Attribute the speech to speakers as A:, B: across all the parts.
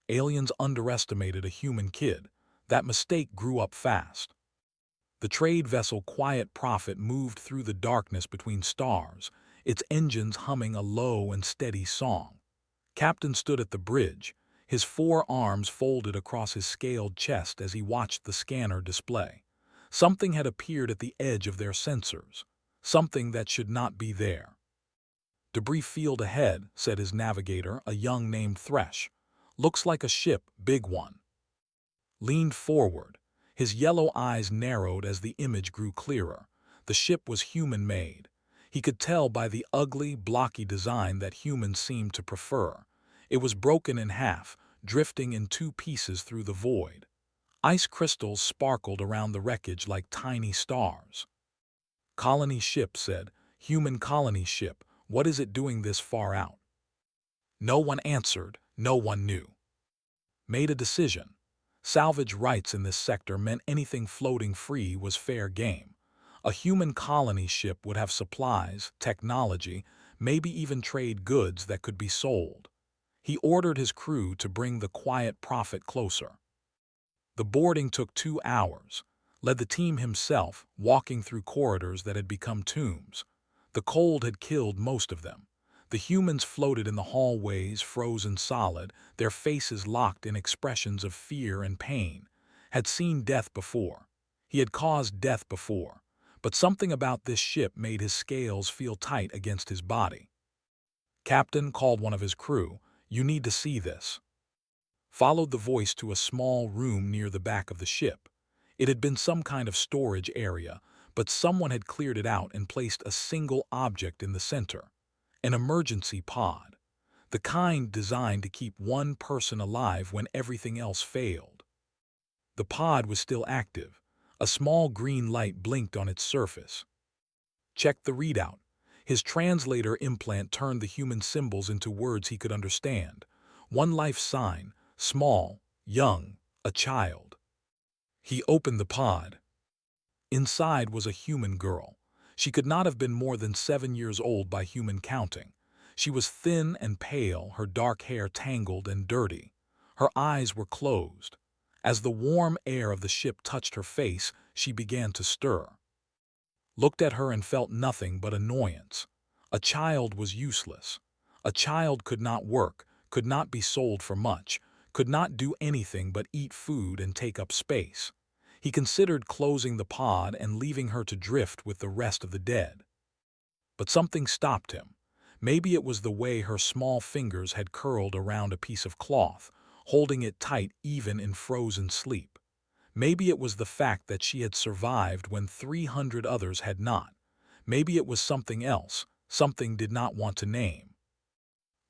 A: Aliens underestimated a human kid. That mistake grew up fast. The trade vessel Quiet Prophet moved through the darkness between stars, its engines humming a low and steady song. Captain stood at the bridge, his four arms folded across his scaled chest as he watched the scanner display. Something had appeared at the edge of their sensors, something that should not be there. "Debris field ahead," said his navigator, a young named Thresh. "Looks like a ship, big one." Leaned forward. His yellow eyes narrowed as the image grew clearer. The ship was human-made. He could tell by the ugly, blocky design that humans seemed to prefer. It was broken in half, drifting in two pieces through the void. Ice crystals sparkled around the wreckage like tiny stars. "Colony ship," said. "Human colony ship. What is it doing this far out?" No one answered. No one knew. Made a decision. Salvage rights in this sector meant anything floating free was fair game. A human colony ship would have supplies, technology, maybe even trade goods that could be sold. He ordered his crew to bring the Quiet Prophet closer. The boarding took 2 hours. Led the team himself, walking through corridors that had become tombs. The cold had killed most of them. The humans floated in the hallways, frozen solid, their faces locked in expressions of fear and pain. Had seen death before. He had caused death before. But something about this ship made his scales feel tight against his body. "Captain," called one of his crew, "you need to see this." Followed the voice to a small room near the back of the ship. It had been some kind of storage area, but someone had cleared it out and placed a single object in the center. An emergency pod. The kind designed to keep one person alive when everything else failed. The pod was still active. A small green light blinked on its surface. Checked the readout. His translator implant turned the human symbols into words he could understand. One life sign, small, young, a child. He opened the pod. Inside was a human girl. She could not have been more than 7 years old by human counting. She was thin and pale, her dark hair tangled and dirty. Her eyes were closed. As the warm air of the ship touched her face, she began to stir. Looked at her and felt nothing but annoyance. A child was useless. A child could not work, could not be sold for much, could not do anything but eat food and take up space. He considered closing the pod and leaving her to drift with the rest of the dead. But something stopped him. Maybe it was the way her small fingers had curled around a piece of cloth, holding it tight even in frozen sleep. Maybe it was the fact that she had survived when 300 others had not. Maybe it was something else, something did not want to name.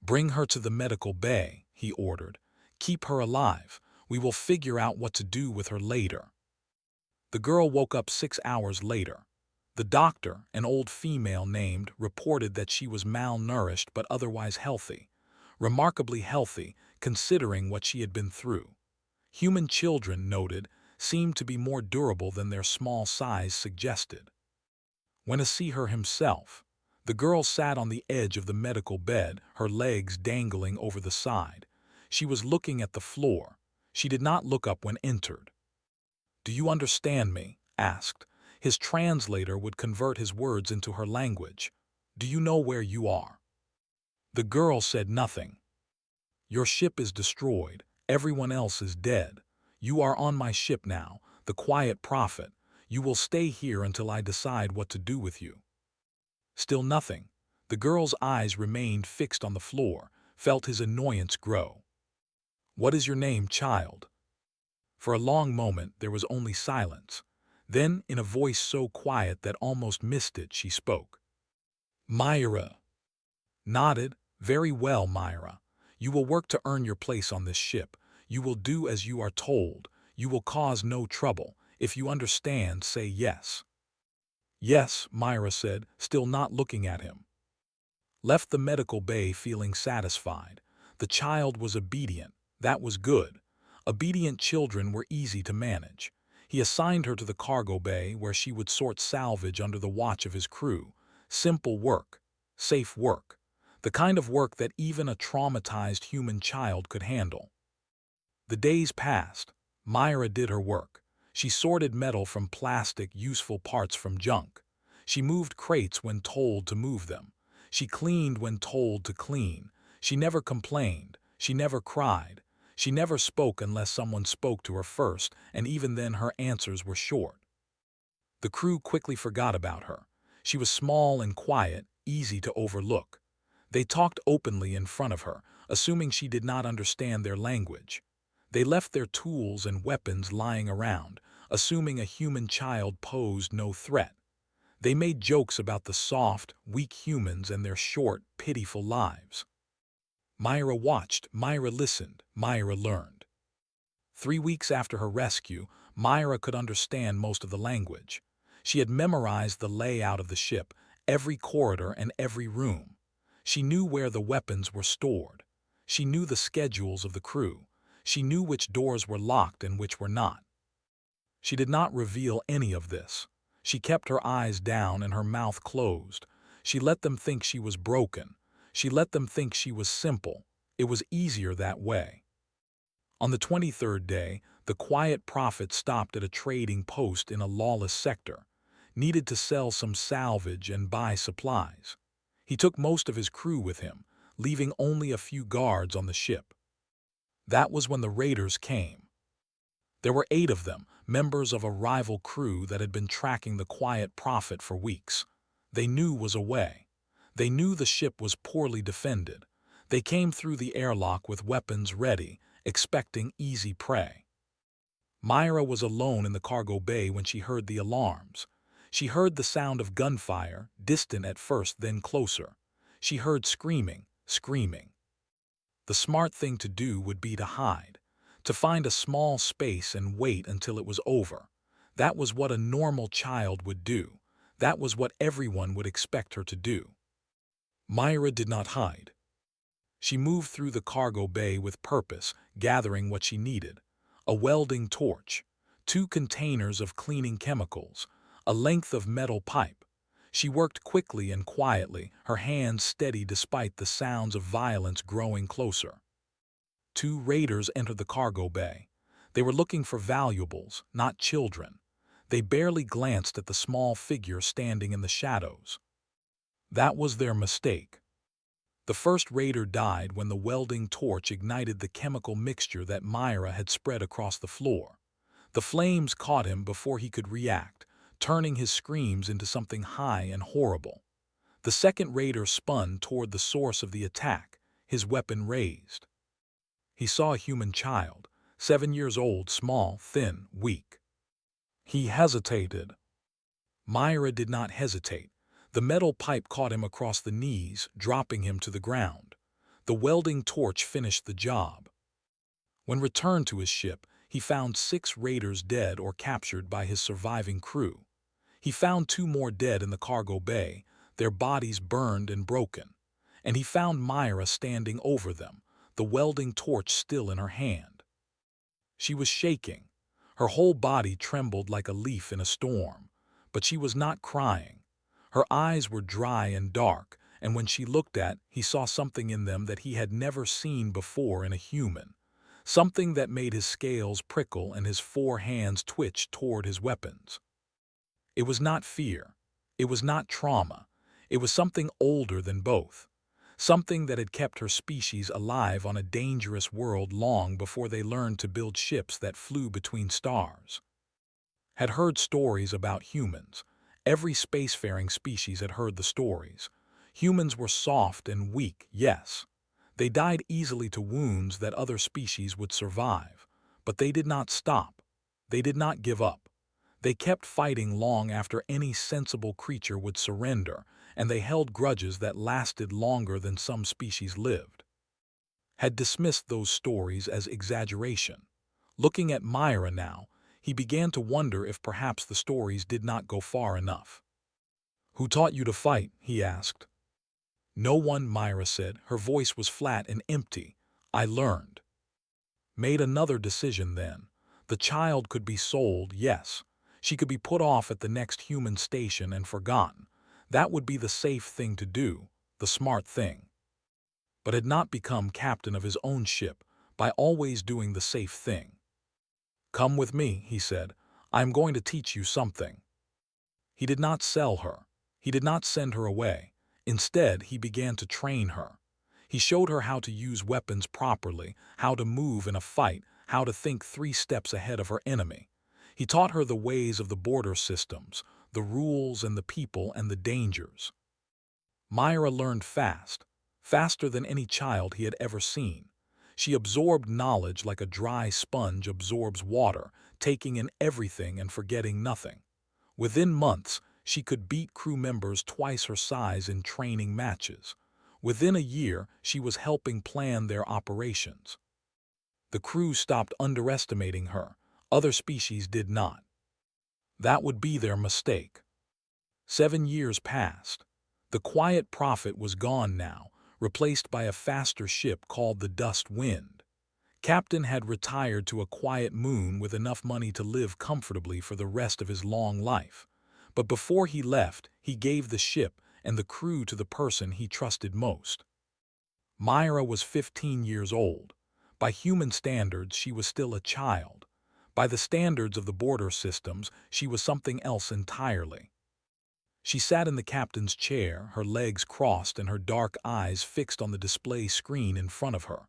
A: "Bring her to the medical bay," he ordered. "Keep her alive. We will figure out what to do with her later." The girl woke up 6 hours later. The doctor, an old female named, reported that she was malnourished but otherwise healthy. Remarkably healthy, considering what she had been through. Human children, noted, seemed to be more durable than their small size suggested. Went to see her himself. The girl sat on the edge of the medical bed, her legs dangling over the side. She was looking at the floor. She did not look up when entered. "Do you understand me?" asked. His translator would convert his words into her language. "Do you know where you are?" The girl said nothing. "Your ship is destroyed. Everyone else is dead. You are on my ship now, the Quiet Prophet. You will stay here until I decide what to do with you." Still nothing. The girl's eyes remained fixed on the floor, felt his annoyance grow. "What is your name, child?" For a long moment there was only silence. Then, in a voice so quiet that almost missed it, she spoke. "Myra." Nodded. "Very well, Myra. You will work to earn your place on this ship. You will do as you are told. You will cause no trouble. If you understand, say yes." "Yes," Myra said, still not looking at him. Left the medical bay feeling satisfied. The child was obedient. That was good. Obedient children were easy to manage. He assigned her to the cargo bay where she would sort salvage under the watch of his crew. Simple work. Safe work. The kind of work that even a traumatized human child could handle. The days passed. Myra did her work. She sorted metal from plastic, useful parts from junk. She moved crates when told to move them. She cleaned when told to clean. She never complained. She never cried. She never spoke unless someone spoke to her first, and even then her answers were short. The crew quickly forgot about her. She was small and quiet, easy to overlook. They talked openly in front of her, assuming she did not understand their language. They left their tools and weapons lying around, assuming a human child posed no threat. They made jokes about the soft, weak humans and their short, pitiful lives. Myra watched, Myra listened, Myra learned. 3 weeks after her rescue, Myra could understand most of the language. She had memorized the layout of the ship, every corridor and every room. She knew where the weapons were stored. She knew the schedules of the crew. She knew which doors were locked and which were not. She did not reveal any of this. She kept her eyes down and her mouth closed. She let them think she was broken. She let them think she was simple. It was easier that way. On the 23rd day, the quiet prophet stopped at a trading post in a lawless sector, needed to sell some salvage and buy supplies. He took most of his crew with him, leaving only a few guards on the ship. That was when the raiders came. There were 8 of them, members of a rival crew that had been tracking the quiet prophet for weeks. They knew was away. They knew the ship was poorly defended. They came through the airlock with weapons ready, expecting easy prey. Myra was alone in the cargo bay when she heard the alarms. She heard the sound of gunfire, distant at first, then closer. She heard screaming, screaming. The smart thing to do would be to hide, to find a small space and wait until it was over. That was what a normal child would do. That was what everyone would expect her to do. Myra did not hide. She moved through the cargo bay with purpose, gathering what she needed: a welding torch, 2 containers of cleaning chemicals, a length of metal pipe. She worked quickly and quietly, her hands steady despite the sounds of violence growing closer. 2 raiders entered the cargo bay. They were looking for valuables, not children. They barely glanced at the small figure standing in the shadows. That was their mistake. The first raider died when the welding torch ignited the chemical mixture that Myra had spread across the floor. The flames caught him before he could react, turning his screams into something high and horrible. The second raider spun toward the source of the attack, his weapon raised. He saw a human child, 7 years old, small, thin, weak. He hesitated. Myra did not hesitate. The metal pipe caught him across the knees, dropping him to the ground. The welding torch finished the job. When returned to his ship, he found 6 raiders dead or captured by his surviving crew. He found 2 more dead in the cargo bay, their bodies burned and broken. And he found Myra standing over them, the welding torch still in her hand. She was shaking. Her whole body trembled like a leaf in a storm, but she was not crying. Her eyes were dry and dark, and when she looked he saw something in them that he had never seen before in a human, something that made his scales prickle and his 4 hands twitch toward his weapons. It was not fear. It was not trauma. It was something older than both, something that had kept her species alive on a dangerous world long before they learned to build ships that flew between stars. Had heard stories about humans. Every spacefaring species had heard the stories. Humans were soft and weak, yes. They died easily to wounds that other species would survive. But they did not stop. They did not give up. They kept fighting long after any sensible creature would surrender, and they held grudges that lasted longer than some species lived. Had dismissed those stories as exaggeration. Looking at Myra now, he began to wonder if perhaps the stories did not go far enough. "Who taught you to fight?" he asked. "No one," Myra said. Her voice was flat and empty. "I learned." Made another decision then. The child could be sold, yes. She could be put off at the next human station and forgotten. That would be the safe thing to do, the smart thing. But had not become captain of his own ship, by always doing the safe thing. "Come with me," he said. "I am going to teach you something." He did not sell her. He did not send her away. Instead, he began to train her. He showed her how to use weapons properly, how to move in a fight, how to think 3 steps ahead of her enemy. He taught her the ways of the border systems, the rules and the people and the dangers. Myra learned fast, faster than any child he had ever seen. She absorbed knowledge like a dry sponge absorbs water, taking in everything and forgetting nothing. Within months, she could beat crew members twice her size in training matches. Within a year, she was helping plan their operations. The crew stopped underestimating her. Other species did not. That would be their mistake. 7 years passed. The quiet prophet was gone now, replaced by a faster ship called the Dust Wind. Captain had retired to a quiet moon with enough money to live comfortably for the rest of his long life. But before he left, he gave the ship and the crew to the person he trusted most. Myra was 15 years old. By human standards, she was still a child. By the standards of the border systems, she was something else entirely. She sat in the captain's chair, her legs crossed and her dark eyes fixed on the display screen in front of her.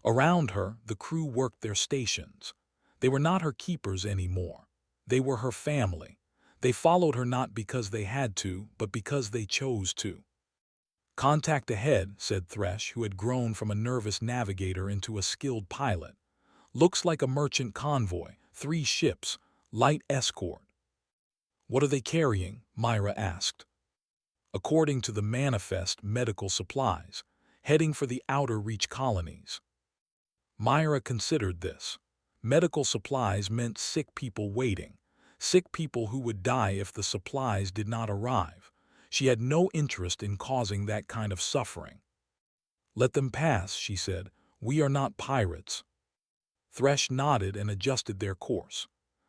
A: Around her, the crew worked their stations. They were not her keepers anymore. They were her family. They followed her not because they had to, but because they chose to. "Contact ahead," said Thresh, who had grown from a nervous navigator into a skilled pilot. "Looks like a merchant convoy, 3 ships, light escort." "What are they carrying?" Myra asked. "According to the manifest, medical supplies, heading for the outer reach colonies." Myra considered this. Medical supplies meant sick people waiting, sick people who would die if the supplies did not arrive. She had no interest in causing that kind of suffering. "Let them pass," she said. "We are not pirates." Thresh nodded and adjusted their course.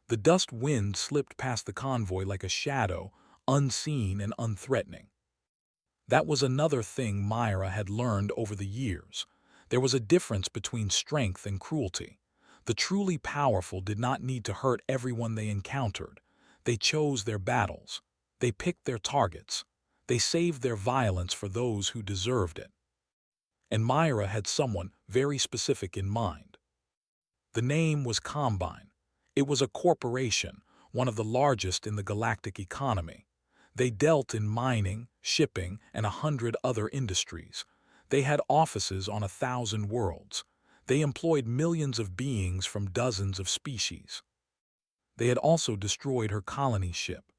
A: The Dust Wind slipped past the convoy like a shadow, unseen and unthreatening. That was another thing Myra had learned over the years. There was a difference between strength and cruelty. The truly powerful did not need to hurt everyone they encountered. They chose their battles. They picked their targets. They saved their violence for those who deserved it. And Myra had someone very specific in mind. The name was Combine. It was a corporation, one of the largest in the galactic economy. They dealt in mining, shipping, and 100 other industries. They had offices on 1,000 worlds. They employed millions of beings from dozens of species. They had also destroyed her colony ship.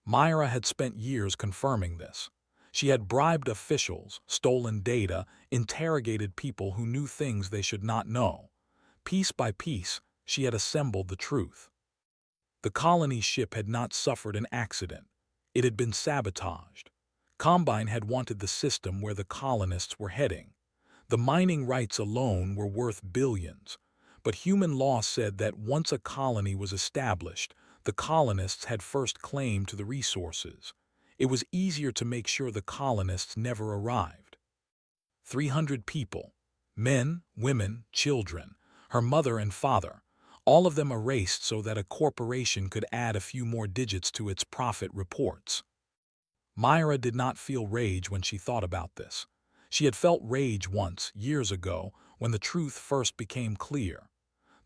A: Myra had spent years confirming this. She had bribed officials, stolen data, interrogated people who knew things they should not know. Piece by piece, she had assembled the truth. The colony ship had not suffered an accident. It had been sabotaged. Combine had wanted the system where the colonists were heading. The mining rights alone were worth billions. But human law said that once a colony was established, the colonists had first claim to the resources. It was easier to make sure the colonists never arrived. 300 people, men, women, children, her mother and father, all of them erased so that a corporation could add a few more digits to its profit reports. Myra did not feel rage when she thought about this. She had felt rage once, years ago, when the truth first became clear.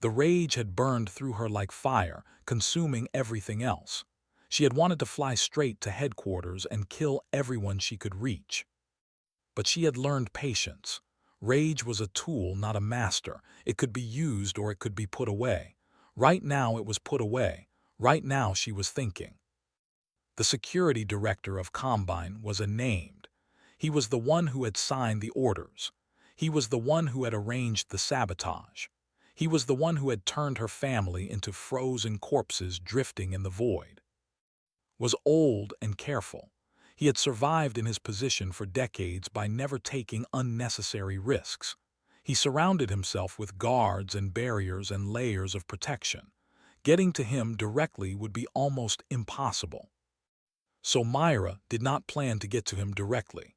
A: The rage had burned through her like fire, consuming everything else. She had wanted to fly straight to headquarters and kill everyone she could reach. But she had learned patience. Rage was a tool, not a master. It could be used or it could be put away. Right now it was put away. Right now she was thinking. The security director of Combine was unnamed. He was the one who had signed the orders. He was the one who had arranged the sabotage. He was the one who had turned her family into frozen corpses drifting in the void. Was old and careful. He had survived in his position for decades by never taking unnecessary risks. He surrounded himself with guards and barriers and layers of protection. Getting to him directly would be almost impossible. So Myra did not plan to get to him directly.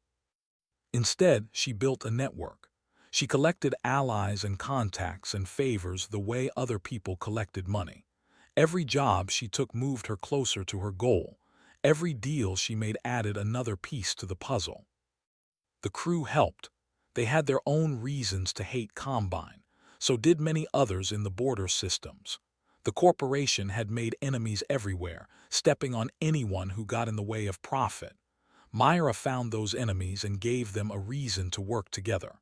A: Instead, she built a network. She collected allies and contacts and favors the way other people collected money. Every job she took moved her closer to her goal. Every deal she made added another piece to the puzzle. The crew helped. They had their own reasons to hate Combine. So did many others in the border systems. The corporation had made enemies everywhere, stepping on anyone who got in the way of profit. Myra found those enemies and gave them a reason to work together.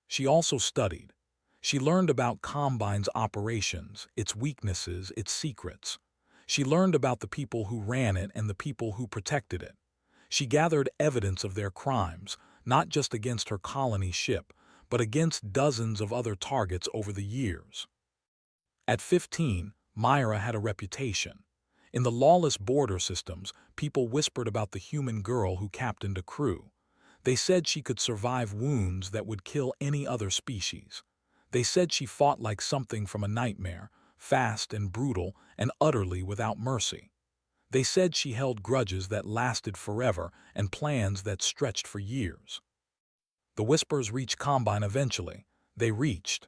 A: She also studied. She learned about Combine's operations, its weaknesses, its secrets. She learned about the people who ran it and the people who protected it. She gathered evidence of their crimes, not just against her colony ship, but against dozens of other targets over the years. At 15, Myra had a reputation. In the lawless border systems, people whispered about the human girl who captained a crew. They said she could survive wounds that would kill any other species. They said she fought like something from a nightmare, fast and brutal and utterly without mercy. They said she held grudges that lasted forever and plans that stretched for years. The whispers reached Combine eventually. They reached.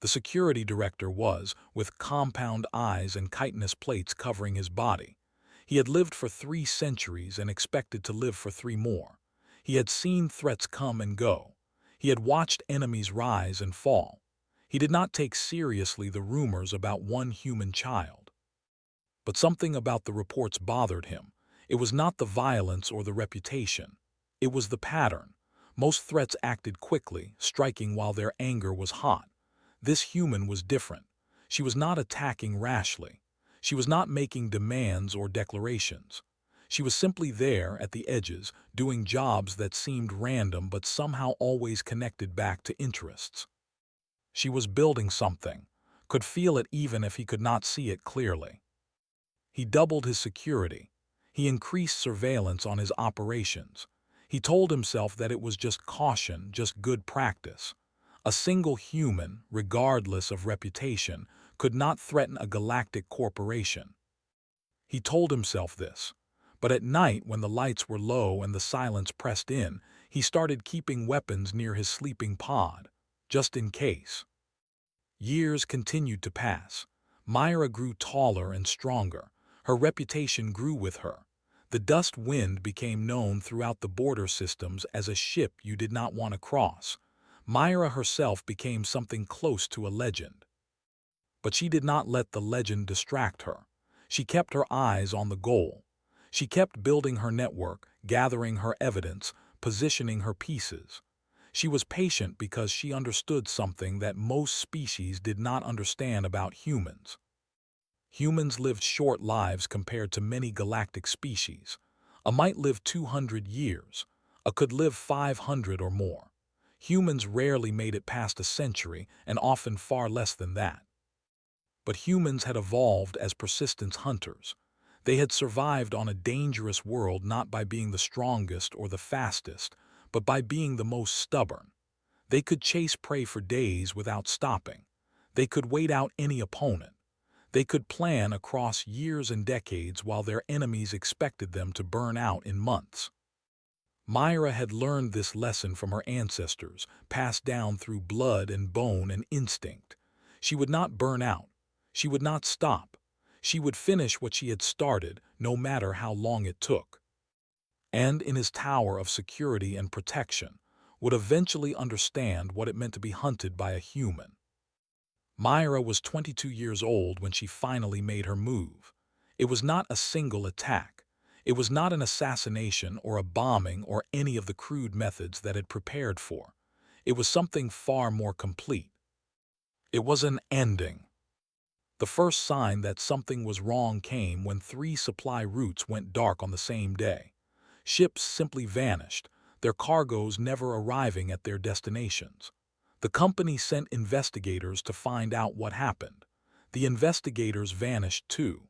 A: The security director was, with compound eyes and chitinous plates covering his body. He had lived for 3 centuries and expected to live for 3 more. He had seen threats come and go. He had watched enemies rise and fall. He did not take seriously the rumors about one human child. But something about the reports bothered him. It was not the violence or the reputation. It was the pattern. Most threats acted quickly, striking while their anger was hot. This human was different. She was not attacking rashly. She was not making demands or declarations. She was simply there at the edges, doing jobs that seemed random but somehow always connected back to interests. She was building something, could feel it even if he could not see it clearly. He doubled his security. He increased surveillance on his operations. He told himself that it was just caution, just good practice. A single human, regardless of reputation, could not threaten a galactic corporation. He told himself this. But at night, when the lights were low and the silence pressed in, he started keeping weapons near his sleeping pod, just in case. Years continued to pass. Myra grew taller and stronger. Her reputation grew with her. The dust wind became known throughout the border systems as a ship you did not want to cross. Myra herself became something close to a legend. But she did not let the legend distract her. She kept her eyes on the goal. She kept building her network, gathering her evidence, positioning her pieces. She was patient because she understood something that most species did not understand about humans. Humans lived short lives compared to many galactic species. A might live 200 years. A could live 500 or more. Humans rarely made it past a century, and often far less than that. But humans had evolved as persistence hunters. They had survived on a dangerous world not by being the strongest or the fastest, but by being the most stubborn. They could chase prey for days without stopping. They could wait out any opponent. They could plan across years and decades while their enemies expected them to burn out in months. Myra had learned this lesson from her ancestors, passed down through blood and bone and instinct. She would not burn out. She would not stop. She would finish what she had started, no matter how long it took. And in his tower of security and protection, would eventually understand what it meant to be hunted by a human. Myra was 22 years old when she finally made her move. It was not a single attack. It was not an assassination or a bombing or any of the crude methods that had prepared for. It was something far more complete. It was an ending. The first sign that something was wrong came when 3 supply routes went dark on the same day. Ships simply vanished, their cargoes never arriving at their destinations. The company sent investigators to find out what happened. The investigators vanished too.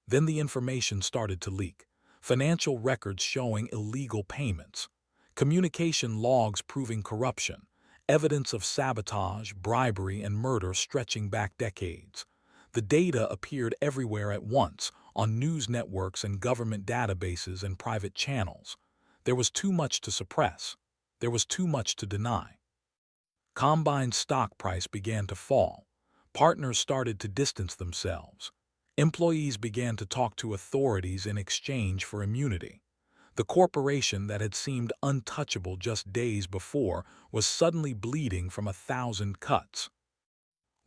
A: Then the information started to leak. Financial records showing illegal payments. Communication logs proving corruption. Evidence of sabotage, bribery, and murder stretching back decades. The data appeared everywhere at once, on news networks and government databases and private channels. There was too much to suppress. There was too much to deny. Combine's stock price began to fall. Partners started to distance themselves. Employees began to talk to authorities in exchange for immunity. The corporation that had seemed untouchable just days before was suddenly bleeding from 1,000 cuts.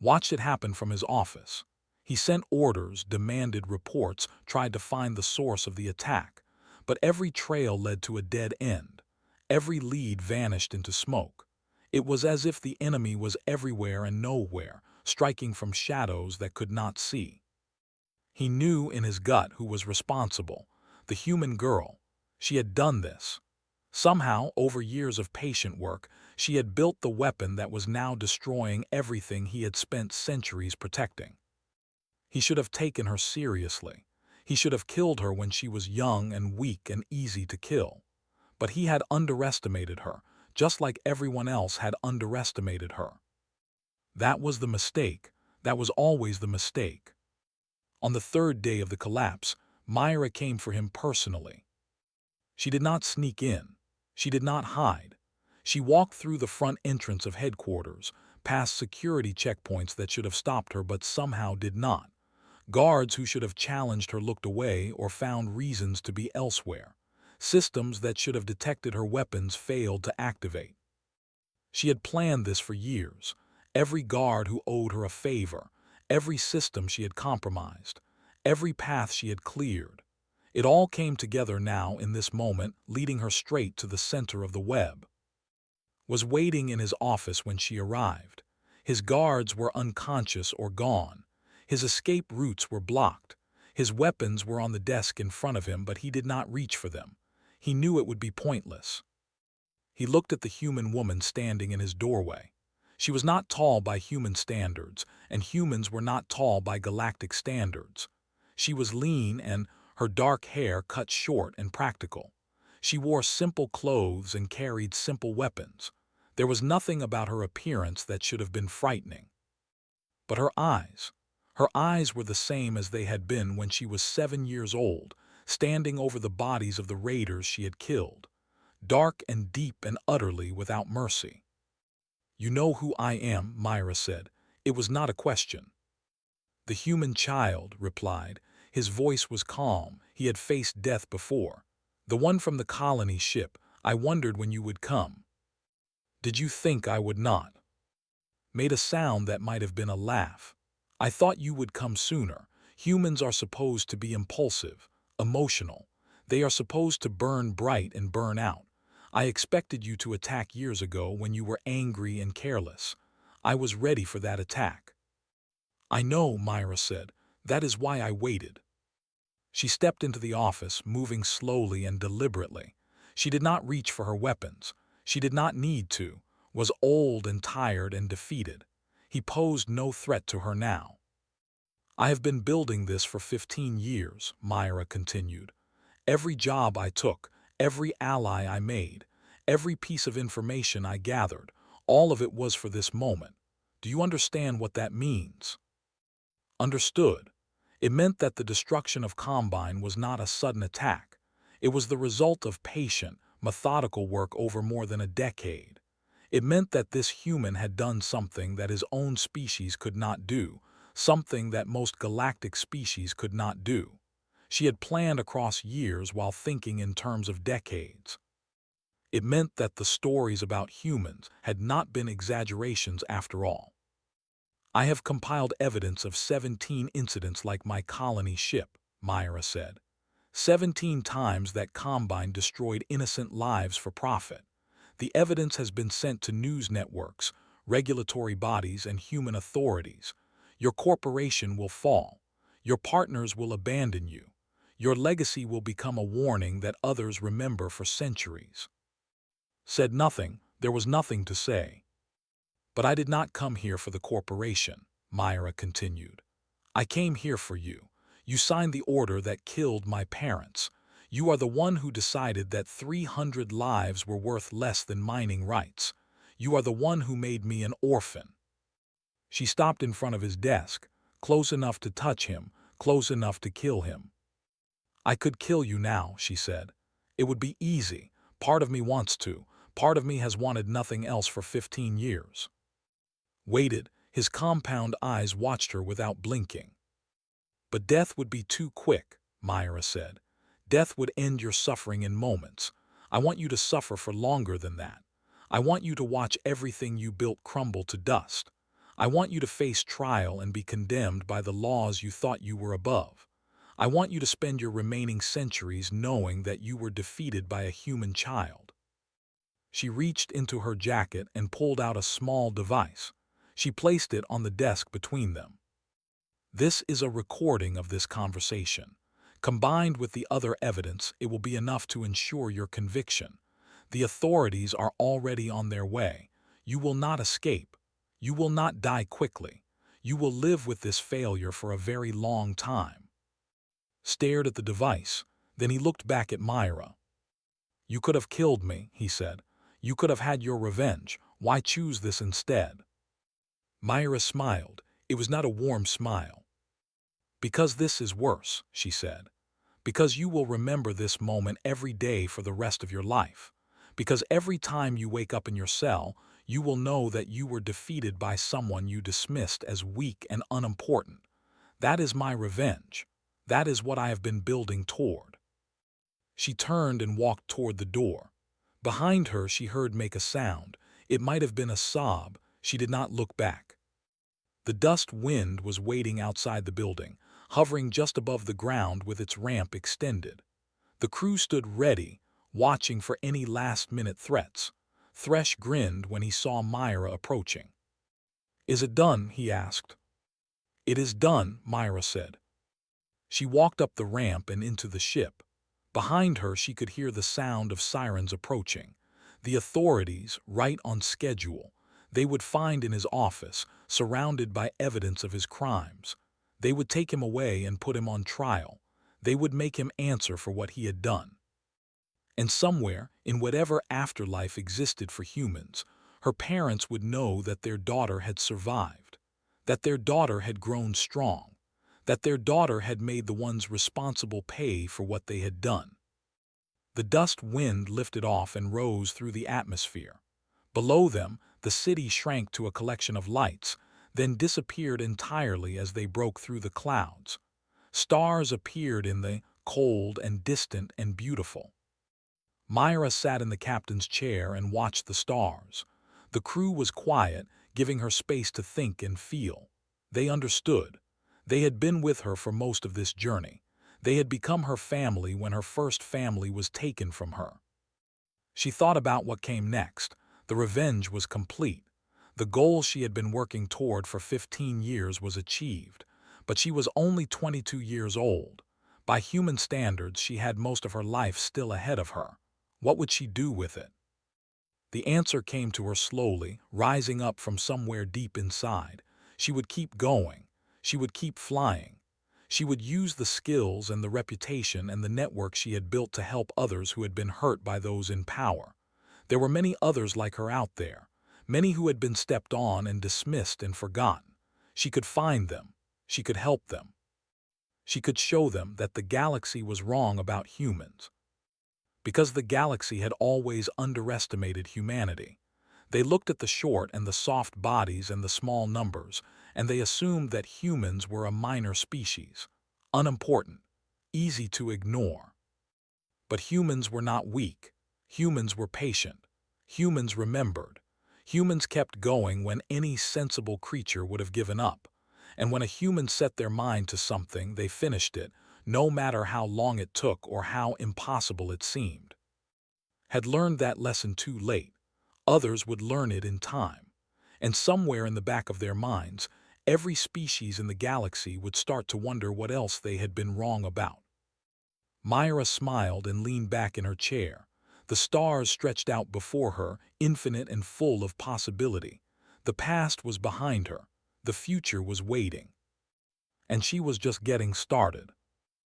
A: Watched it happen from his office. He sent orders, demanded reports, tried to find the source of the attack. But every trail led to a dead end. Every lead vanished into smoke. It was as if the enemy was everywhere and nowhere, striking from shadows that could not see. He knew in his gut who was responsible: the human girl. She had done this. Somehow, over years of patient work, she had built the weapon that was now destroying everything he had spent centuries protecting. He should have taken her seriously. He should have killed her when she was young and weak and easy to kill. But he had underestimated her, just like everyone else had underestimated her. That was the mistake. That was always the mistake. On the third day of the collapse, Myra came for him personally. She did not sneak in. She did not hide. She walked through the front entrance of headquarters, past security checkpoints that should have stopped her but somehow did not. Guards who should have challenged her looked away or found reasons to be elsewhere. Systems that should have detected her weapons failed to activate. She had planned this for years. Every guard who owed her a favor, every system she had compromised, every path she had cleared. It all came together now in this moment, leading her straight to the center of the web. Was waiting in his office when she arrived. His guards were unconscious or gone. His escape routes were blocked. His weapons were on the desk in front of him, but he did not reach for them. He knew it would be pointless. He looked at the human woman standing in his doorway. She was not tall by human standards, and humans were not tall by galactic standards. She was lean and her dark hair cut short and practical. She wore simple clothes and carried simple weapons. There was nothing about her appearance that should have been frightening. But her eyes were the same as they had been when she was 7 years old, standing over the bodies of the raiders she had killed. Dark and deep and utterly without mercy. "You know who I am," Myra said. It was not a question. "The human child," replied. His voice was calm. He had faced death before. "The one from the colony ship. I wondered when you would come." "Did you think I would not?" Made a sound that might have been a laugh. "I thought you would come sooner. Humans are supposed to be impulsive, emotional. They are supposed to burn bright and burn out. I expected you to attack years ago when you were angry and careless. I was ready for that attack." "I know," Myra said. "That is why I waited." She stepped into the office, moving slowly and deliberately. She did not reach for her weapons. She did not need to, was old and tired and defeated. He posed no threat to her now. "I have been building this for 15 years, Myra continued. "Every job I took, every ally I made, every piece of information I gathered, all of it was for this moment. Do you understand what that means?" Understood. It meant that the destruction of Combine was not a sudden attack. It was the result of patient, methodical work over more than a decade. It meant that this human had done something that his own species could not do, something that most galactic species could not do. She had planned across years while thinking in terms of decades. It meant that the stories about humans had not been exaggerations after all. "I have compiled evidence of 17 incidents like my colony ship," Myra said. 17 times that Combine destroyed innocent lives for profit. The evidence has been sent to news networks, regulatory bodies, and human authorities. Your corporation will fall. Your partners will abandon you. Your legacy will become a warning that others remember for centuries." Said nothing. There was nothing to say. "But I did not come here for the corporation," Myra continued. "I came here for you. You signed the order that killed my parents. You are the one who decided that 300 lives were worth less than mining rights. You are the one who made me an orphan." She stopped in front of his desk, close enough to touch him, close enough to kill him. "I could kill you now," she said. "It would be easy. Part of me wants to. Part of me has wanted nothing else for 15 years. waited, his compound eyes watched her without blinking. But death would be too quick, Myra said. Death would end your suffering in moments. I want you to suffer for longer than that. I want you to watch everything you built crumble to dust. I want you to face trial and be condemned by the laws you thought you were above. I want you to spend your remaining centuries knowing that you were defeated by a human child. She reached into her jacket and pulled out a small device. She placed it on the desk between them. This is a recording of this conversation. Combined with the other evidence, it will be enough to ensure your conviction. The authorities are already on their way. You will not escape. You will not die quickly. You will live with this failure for a very long time. Stared at the device. Then he looked back at Myra. You could have killed me, he said. You could have had your revenge. Why choose this instead? Myra smiled. It was not a warm smile. Because this is worse, she said. Because you will remember this moment every day for the rest of your life. Because every time you wake up in your cell, you will know that you were defeated by someone you dismissed as weak and unimportant. That is my revenge. That is what I have been building toward. She turned and walked toward the door. Behind her, she heard make a sound. It might have been a sob. She did not look back. The dust wind was waiting outside the building, hovering just above the ground with its ramp extended. The crew stood ready, watching for any last-minute threats. Thresh grinned when he saw Myra approaching. Is it done? He asked. It is done, Myra said. She walked up the ramp and into the ship. Behind her, she could hear the sound of sirens approaching. The authorities, right on schedule. They would find in his office, surrounded by evidence of his crimes. They would take him away and put him on trial. They would make him answer for what he had done. And somewhere, in whatever afterlife existed for humans, her parents would know that their daughter had survived, that their daughter had grown strong, that their daughter had made the ones responsible pay for what they had done. The dust wind lifted off and rose through the atmosphere. Below them, the city shrank to a collection of lights, then disappeared entirely as they broke through the clouds. Stars appeared in the cold and distant and beautiful. Myra sat in the captain's chair and watched the stars. The crew was quiet, giving her space to think and feel. They understood. They had been with her for most of this journey. They had become her family when her first family was taken from her. She thought about what came next. The revenge was complete. The goal she had been working toward for 15 years was achieved, but she was only 22 years old. By human standards, she had most of her life still ahead of her. What would she do with it? The answer came to her slowly, rising up from somewhere deep inside. She would keep going. She would keep flying. She would use the skills and the reputation and the network she had built to help others who had been hurt by those in power. There were many others like her out there, many who had been stepped on and dismissed and forgotten. She could find them. She could help them. She could show them that the galaxy was wrong about humans. Because the galaxy had always underestimated humanity. They looked at the short and the soft bodies and the small numbers, and they assumed that humans were a minor species, unimportant, easy to ignore. But humans were not weak. Humans were patient. Humans remembered. Humans kept going when any sensible creature would have given up. And when a human set their mind to something, they finished it, no matter how long it took or how impossible it seemed. Had learned that lesson too late. Others would learn it in time. And somewhere in the back of their minds, every species in the galaxy would start to wonder what else they had been wrong about. Myra smiled and leaned back in her chair. The stars stretched out before her, infinite and full of possibility. The past was behind her. The future was waiting. And she was just getting started.